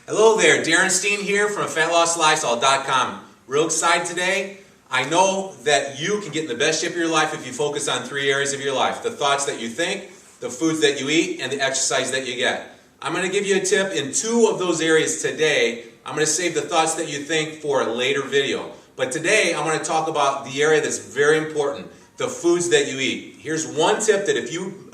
Hello there, Darren Steen here from FatLossLifestyle.com. Real excited today. I know that you can get in the best shape of your life if you focus on 3 areas of your life: the thoughts that you think, the foods that you eat, and the exercise that you get. I'm going to give you a tip in 2 of those areas today. I'm going to save the thoughts that you think for a later video. But today I'm going to talk about the area that's very important, the foods that you eat. Here's one tip that if you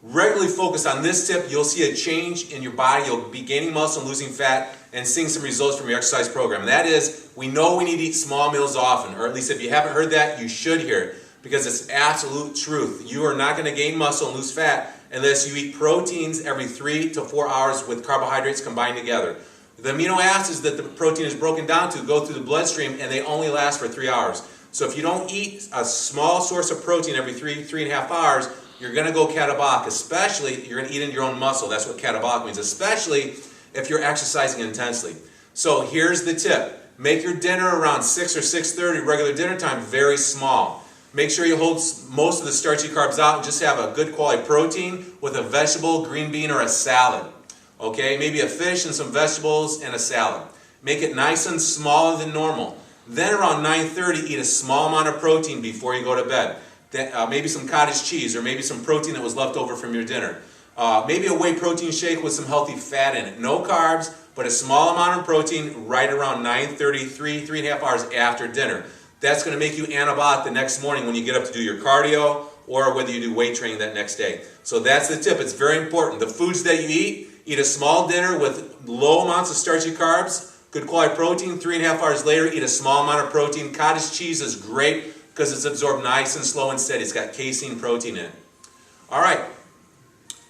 regularly focus on this tip, you'll see a change in your body. You'll be gaining muscle and losing fat and seeing some results from your exercise program. And that is, we know we need to eat small meals often, or at least if you haven't heard that, you should hear it, because it's absolute truth. You are not going to gain muscle and lose fat unless you eat proteins every 3 to 4 hours with carbohydrates combined together. The amino acids that the protein is broken down to go through the bloodstream, and they only last for 3 hours. So if you don't eat a small source of protein every 3.5 hours, you're going to go catabolic, especially you're going to eat into your own muscle. That's what catabolic means, especially if you're exercising intensely. So here's the tip. Make your dinner around 6 or 6:30, regular dinner time, very small. Make sure you hold most of the starchy carbs out and just have a good quality protein with a vegetable, green bean, or a salad. Okay, maybe a fish and some vegetables and a salad. Make it nice and smaller than normal. Then around 9:30, eat a small amount of protein before you go to bed. Maybe some cottage cheese, or maybe some protein that was left over from your dinner. Maybe a whey protein shake with some healthy fat in it. No carbs, but a small amount of protein right around 9:30, 3.5 hours after dinner. That's going to make you anabolic the next morning when you get up to do your cardio, or whether you do weight training that next day. So that's the tip. It's very important. The foods that you eat a small dinner with low amounts of starchy carbs, good quality protein. 3.5 hours later, eat a small amount of protein. Cottage cheese is great because it's absorbed nice and slow and steady. It's got casein protein in it. All right.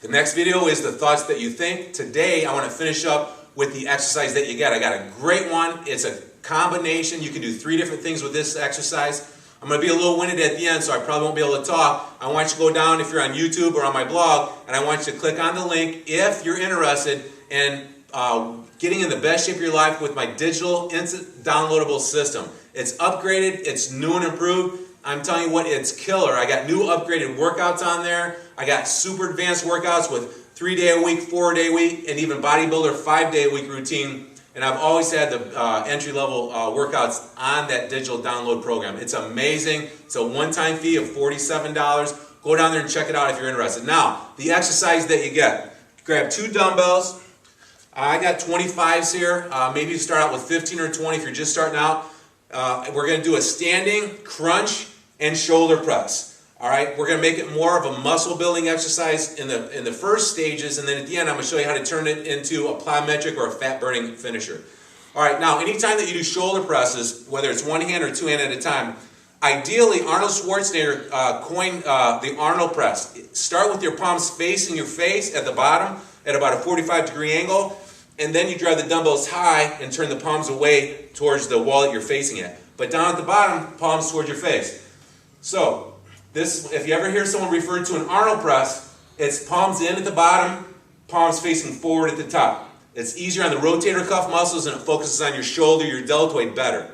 The next video is the thoughts that you think. Today, I want to finish up with the exercise that you get. I got a great one. It's a combination. You can do 3 different things with this exercise. I'm going to be a little winded at the end, so I probably won't be able to talk. I want you to go down, if you're on YouTube or on my blog, and I want you to click on the link if you're interested in getting in the best shape of your life with my digital instant downloadable system. It's upgraded, it's new and improved. I'm telling you what, it's killer. I got new upgraded workouts on there. I got super advanced workouts with 3-day-a-week, 4-day-a-week, and even bodybuilder 5-day-a-week routine. And I've always had the entry-level workouts on that digital download program. It's amazing. It's a one-time fee of $47. Go down there and check it out if you're interested. Now, the exercise that you get. Grab 2 dumbbells. I got 25s here. Maybe you start out with 15 or 20 if you're just starting out. We're going to do a standing crunch and shoulder press. All right, we're going to make it more of a muscle building exercise in the first stages, and then at the end I'm going to show you how to turn it into a plyo-metric or a fat burning finisher. All right, now anytime that you do shoulder presses, whether it's one hand or 2 hand at a time, ideally Arnold Schwarzenegger coined the Arnold Press. Start with your palms facing your face at the bottom at about a 45-degree angle, and then you drive the dumbbells high and turn the palms away towards the wall that you're facing at. But down at the bottom, palms towards your face. So, this, if you ever hear someone refer to an Arnold press, it's palms in at the bottom, palms facing forward at the top. It's easier on the rotator cuff muscles, and it focuses on your shoulder, your deltoid better.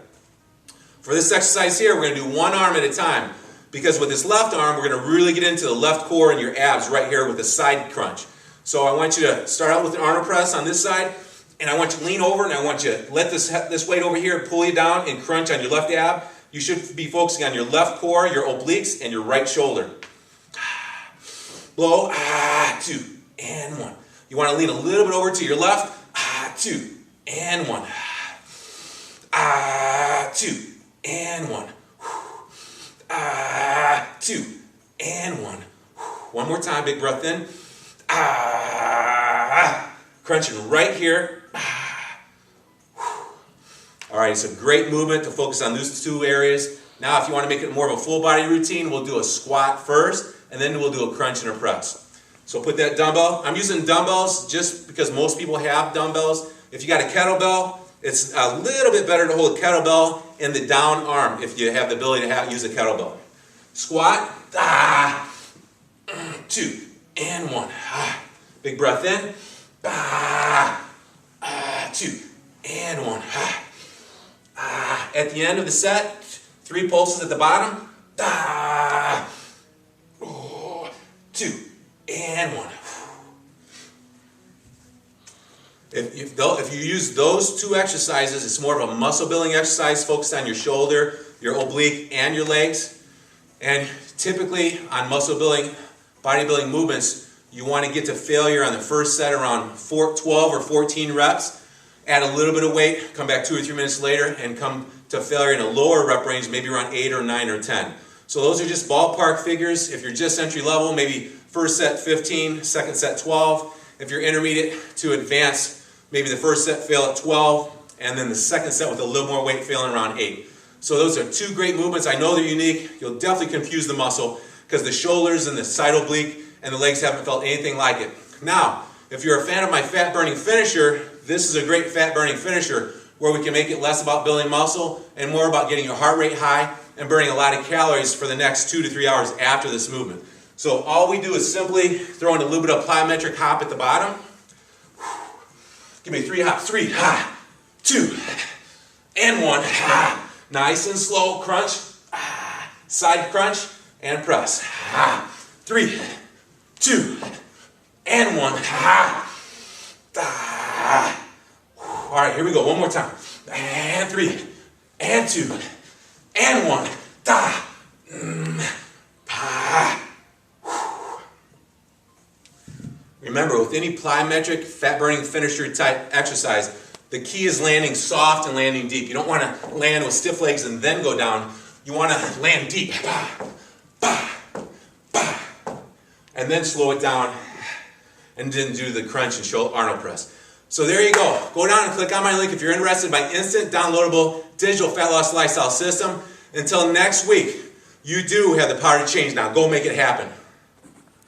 For this exercise here, we're going to do one arm at a time, because with this left arm, we're going to really get into the left core and your abs right here with a side crunch. So I want you to start out with an Arnold press on this side, and I want you to lean over, and I want you to let this weight over here pull you down and crunch on your left ab. You should be focusing on your left core, your obliques, and your right shoulder. Blow, 2, and 1. You want to lean a little bit over to your left, 2, and 1. 2, and 1. 2, and 1. One more time, big breath in. Crunching right here. All right, it's a great movement to focus on those 2 areas. Now, if you want to make it more of a full body routine, we'll do a squat first, and then we'll do a crunch and a press. So put that dumbbell. I'm using dumbbells just because most people have dumbbells. If you got a kettlebell, it's a little bit better to hold a kettlebell in the down arm if you have the ability to use a kettlebell. Squat, 2, and 1. Big breath in. 2, and 1. At the end of the set, 3 pulses at the bottom. 2, and 1. If you use those two exercises, it's more of a muscle building exercise focused on your shoulder, your oblique, and your legs. And typically on muscle building, bodybuilding movements, you want to get to failure on the first set around 12 or 14 reps. Add a little bit of weight, come back 2 or 3 minutes later, and come to failure in a lower rep range, maybe around 8 or 9 or 10. So those are just ballpark figures. If you're just entry level, maybe first set 15, second set 12. If you're intermediate to advanced, maybe the first set fail at 12, and then the second set with a little more weight failing around 8. So those are 2 great movements. I know they're unique. You'll definitely confuse the muscle because the shoulders and the side oblique and the legs haven't felt anything like it. Now, if you're a fan of my fat burning finisher, this is a great fat burning finisher where we can make it less about building muscle and more about getting your heart rate high and burning a lot of calories for the next 2 to 3 hours after this movement. So all we do is simply throw in a little bit of plyo-metric hop at the bottom. Give me 3 hops. 3, 2, and 1. Nice and slow crunch. Side crunch and press. 3, 2, and 1. All right, here we go. One more time. And 3, and 2, and 1. Remember, with any plyometric, fat-burning finisher type exercise, the key is landing soft and landing deep. You don't want to land with stiff legs and then go down. You want to land deep. And then slow it down and then do the crunch and show Arnold Press. So there you go. Go down and click on my link if you're interested in my instant downloadable digital fat loss lifestyle system. Until next week, you do have the power to change now. Go make it happen.